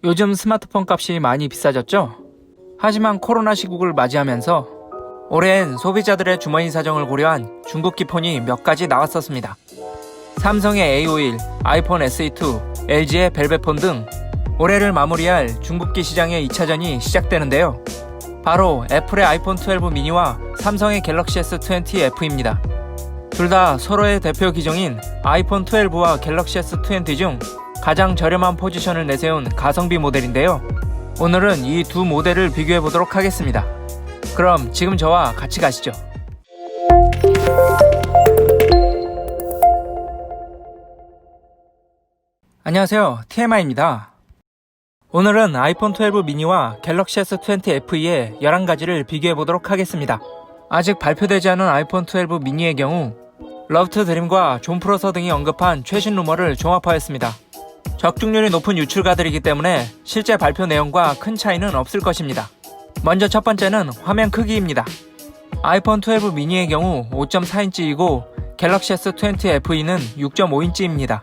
요즘 스마트폰 값이 많이 비싸졌죠? 하지만 코로나 시국을 맞이하면서 올해엔 소비자들의 주머니 사정을 고려한 중국기 폰이 몇 가지 나왔었습니다. 삼성의 A51, 아이폰 SE2, LG의 벨벳폰 등 올해를 마무리할 중국기 시장의 2차전이 시작되는데요. 바로 애플의 아이폰 12 미니와 삼성의 갤럭시 S20 F입니다. 둘 다 서로의 대표 기종인 아이폰 12와 갤럭시 S20 중 가장 저렴한 포지션을 내세운 가성비 모델인데요. 오늘은 이 두 모델을 비교해 보도록 하겠습니다. 그럼 지금 저와 같이 가시죠. 안녕하세요, TMI입니다. 오늘은 아이폰 12 미니와 갤럭시 S20 FE의 11가지를 비교해 보도록 하겠습니다. 아직 발표되지 않은 아이폰 12 미니의 경우 러브트 드림과 존 프로서 등이 언급한 최신 루머를 종합하였습니다. 적중률이 높은 유출가들이기 때문에 실제 발표 내용과 큰 차이는 없을 것입니다. 먼저 첫 번째는 화면 크기입니다. 아이폰 12 미니의 경우 5.4인치이고 갤럭시 S20 FE는 6.5인치입니다.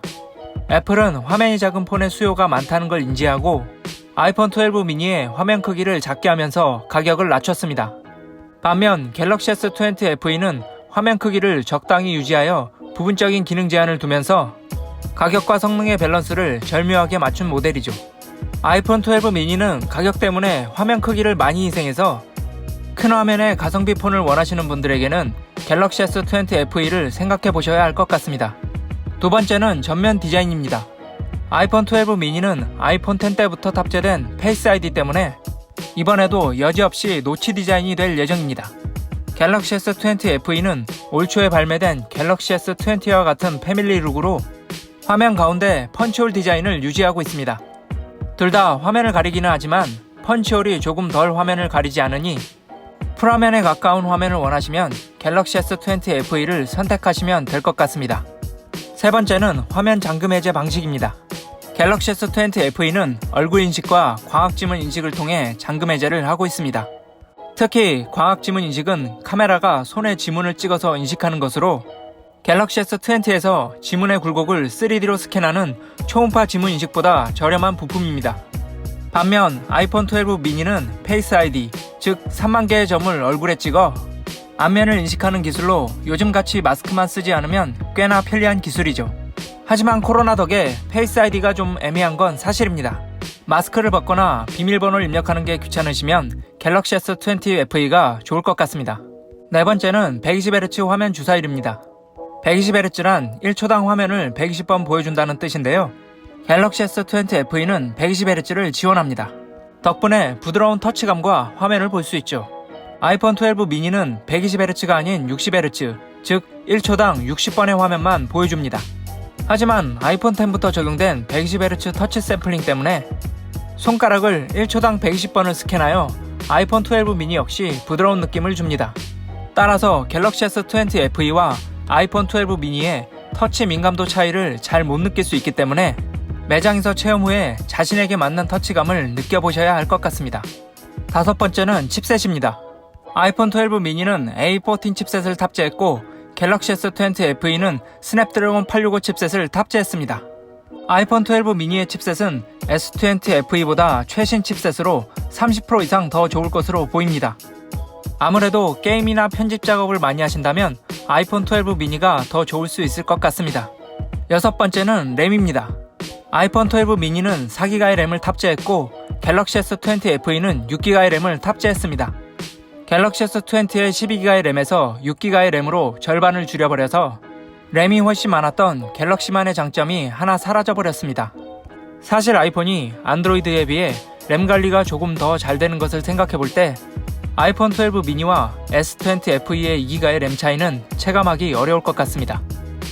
애플은 화면이 작은 폰의 수요가 많다는 걸 인지하고 아이폰 12 미니의 화면 크기를 작게 하면서 가격을 낮췄습니다. 반면 갤럭시 S20 FE는 화면 크기를 적당히 유지하여 부분적인 기능 제한을 두면서 가격과 성능의 밸런스를 절묘하게 맞춘 모델이죠. 아이폰 12 미니는 가격 때문에 화면 크기를 많이 희생해서 큰 화면의 가성비 폰을 원하시는 분들에게는 갤럭시 S20 FE를 생각해 보셔야 할 것 같습니다. 두 번째는 전면 디자인입니다. 아이폰 12 미니는 아이폰 10 때부터 탑재된 페이스 아이디 때문에 이번에도 여지없이 노치 디자인이 될 예정입니다. 갤럭시 S20 FE는 올 초에 발매된 갤럭시 S20와 같은 패밀리 룩으로 화면 가운데 펀치홀 디자인을 유지하고 있습니다. 둘 다 화면을 가리기는 하지만 펀치홀이 조금 덜 화면을 가리지 않으니 풀화면에 가까운 화면을 원하시면 갤럭시 S20 FE를 선택하시면 될 것 같습니다. 세 번째는 화면 잠금 해제 방식입니다. 갤럭시 S20 FE는 얼굴 인식과 광학 지문 인식을 통해 잠금 해제를 하고 있습니다. 특히 광학 지문 인식은 카메라가 손에 지문을 찍어서 인식하는 것으로 갤럭시 S20에서 지문의 굴곡을 3D로 스캔하는 초음파 지문 인식보다 저렴한 부품입니다. 반면 아이폰 12 미니는 페이스 아이디, 즉 3만 개의 점을 얼굴에 찍어 안면을 인식하는 기술로 요즘같이 마스크만 쓰지 않으면 꽤나 편리한 기술이죠. 하지만 코로나 덕에 페이스 아이디가 좀 애매한 건 사실입니다. 마스크를 벗거나 비밀번호를 입력하는 게 귀찮으시면 갤럭시 S20 FE가 좋을 것 같습니다. 네 번째는 120Hz 화면 주사율입니다. 120Hz란 1초당 화면을 120번 보여준다는 뜻인데요. 갤럭시 S20 FE는 120Hz를 지원합니다. 덕분에 부드러운 터치감과 화면을 볼 수 있죠. 아이폰 12 미니는 120Hz가 아닌 60Hz, 즉 1초당 60번의 화면만 보여줍니다. 하지만 아이폰 10부터 적용된 120Hz 터치 샘플링 때문에 손가락을 1초당 120번을 스캔하여 아이폰 12 미니 역시 부드러운 느낌을 줍니다. 따라서 갤럭시 S20 FE와 아이폰 12 미니의 터치 민감도 차이를 잘 못 느낄 수 있기 때문에 매장에서 체험 후에 자신에게 맞는 터치감을 느껴보셔야 할 것 같습니다. 다섯 번째는 칩셋입니다. 아이폰 12 미니는 A14 칩셋을 탑재했고 갤럭시 S20 FE는 스냅드래곤 865 칩셋을 탑재했습니다. 아이폰 12 미니의 칩셋은 S20 FE보다 최신 칩셋으로 30% 이상 더 좋을 것으로 보입니다. 아무래도 게임이나 편집 작업을 많이 하신다면 아이폰 12 미니가 더 좋을 수 있을 것 같습니다. 여섯 번째는 램입니다. 아이폰 12 미니는 4GB의 램을 탑재했고 갤럭시 S20 FE는 6GB의 램을 탑재했습니다. 갤럭시 S20의 12GB의 램에서 6GB의 램으로 절반을 줄여버려서 램이 훨씬 많았던 갤럭시만의 장점이 하나 사라져버렸습니다. 사실 아이폰이 안드로이드에 비해 램 관리가 조금 더 잘 되는 것을 생각해볼 때 아이폰 12 미니와 S20 FE의 2GB의 램 차이는 체감하기 어려울 것 같습니다.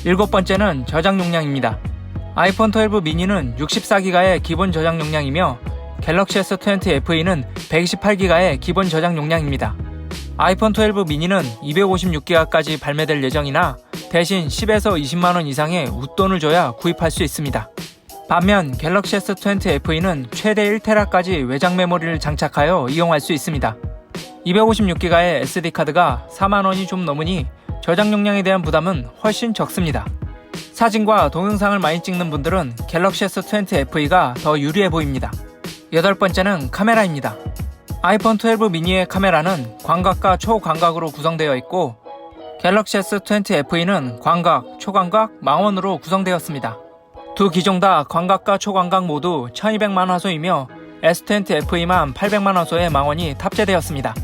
일곱 번째는 저장 용량입니다. 아이폰 12 미니는 64GB의 기본 저장 용량이며 갤럭시 S20 FE는 128GB의 기본 저장 용량입니다. 아이폰 12 미니는 256GB까지 발매될 예정이나 대신 10에서 20만원 이상의 웃돈을 줘야 구입할 수 있습니다. 반면 갤럭시 S20 FE는 최대 1TB까지 외장 메모리를 장착하여 이용할 수 있습니다. 256GB의 SD카드가 4만원이 좀 넘으니 저장 용량에 대한 부담은 훨씬 적습니다. 사진과 동영상을 많이 찍는 분들은 갤럭시 S20 FE가 더 유리해 보입니다. 8번째는 카메라입니다. 아이폰 12 미니의 카메라는 광각과 초광각으로 구성되어 있고 갤럭시 S20 FE는 광각, 초광각, 망원으로 구성되었습니다. 두 기종 다 광각과 초광각 모두 1200만 화소이며 S20 FE만 800만 화소의 망원이 탑재되었습니다.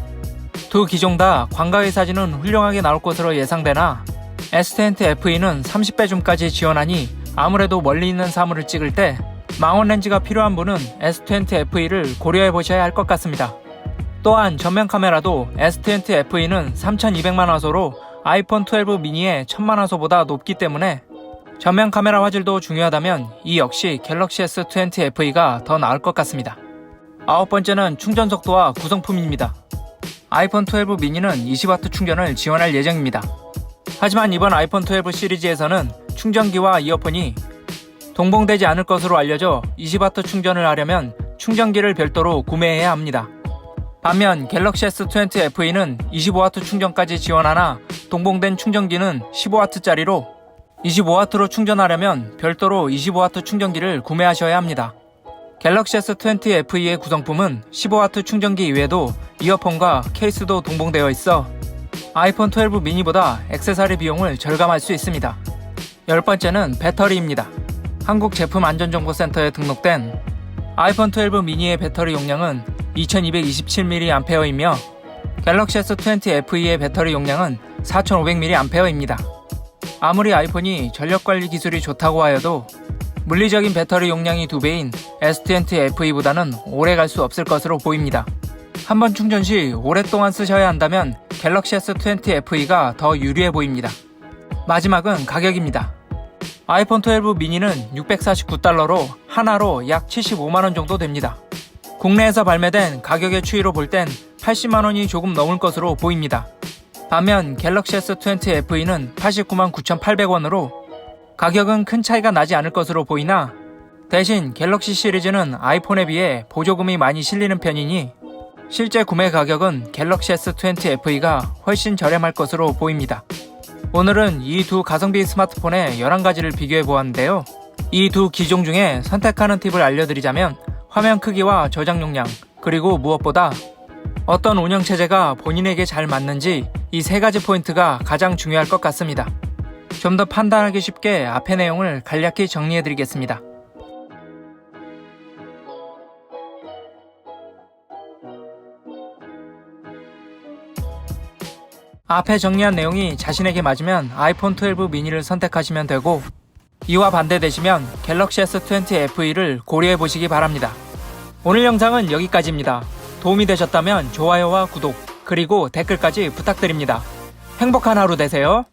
두 기종 다 광각의 사진은 훌륭하게 나올 것으로 예상되나 S20 FE는 30배 줌까지 지원하니 아무래도 멀리 있는 사물을 찍을 때 망원 렌즈가 필요한 분은 S20 FE를 고려해 보셔야 할 것 같습니다. 또한 전면 카메라도 S20 FE는 3200만 화소로 아이폰 12 미니의 1000만 화소보다 높기 때문에 전면 카메라 화질도 중요하다면 이 역시 갤럭시 S20 FE가 더 나을 것 같습니다. 9번째는 충전 속도와 구성품입니다. 아이폰 12 미니는 20W 충전을 지원할 예정입니다. 하지만 이번 아이폰 12 시리즈에서는 충전기와 이어폰이 동봉되지 않을 것으로 알려져 20W 충전을 하려면 충전기를 별도로 구매해야 합니다. 반면 갤럭시 S20 FE는 25W 충전까지 지원하나 동봉된 충전기는 15W짜리로 25W로 충전하려면 별도로 25W 충전기를 구매하셔야 합니다. 갤럭시 S20 FE의 구성품은 15W 충전기 이외에도 이어폰과 케이스도 동봉되어 있어 아이폰 12 미니보다 액세서리 비용을 절감할 수 있습니다. 10번째는 배터리입니다. 한국제품안전정보센터에 등록된 아이폰 12 미니의 배터리 용량은 2227mAh이며 갤럭시 S20 FE의 배터리 용량은 4500mAh입니다. 아무리 아이폰이 전력관리 기술이 좋다고 하여도 물리적인 배터리 용량이 2배인 S20 FE보다는 오래 갈 수 없을 것으로 보입니다. 한번 충전 시 오랫동안 쓰셔야 한다면 갤럭시 S20 FE가 더 유리해 보입니다. 마지막은 가격입니다. 아이폰 12 미니는 649달러로 하나로 약 75만원 정도 됩니다. 국내에서 발매된 가격의 추이로 볼 땐 80만원이 조금 넘을 것으로 보입니다. 반면 갤럭시 S20 FE는 89만 9,800원으로 가격은 큰 차이가 나지 않을 것으로 보이나 대신 갤럭시 시리즈는 아이폰에 비해 보조금이 많이 실리는 편이니 실제 구매 가격은 갤럭시 S20 FE가 훨씬 저렴할 것으로 보입니다. 오늘은 이 두 가성비 스마트폰의 11가지를 비교해 보았는데요. 이 두 기종 중에 선택하는 팁을 알려드리자면 화면 크기와 저장 용량, 그리고 무엇보다 어떤 운영체제가 본인에게 잘 맞는지 이 3가지 포인트가 가장 중요할 것 같습니다. 좀 더 판단하기 쉽게 앞의 내용을 간략히 정리해드리겠습니다. 앞에 정리한 내용이 자신에게 맞으면 아이폰 12 미니를 선택하시면 되고 이와 반대되시면 갤럭시 S20 FE를 고려해 보시기 바랍니다. 오늘 영상은 여기까지입니다. 도움이 되셨다면 좋아요와 구독, 그리고 댓글까지 부탁드립니다. 행복한 하루 되세요.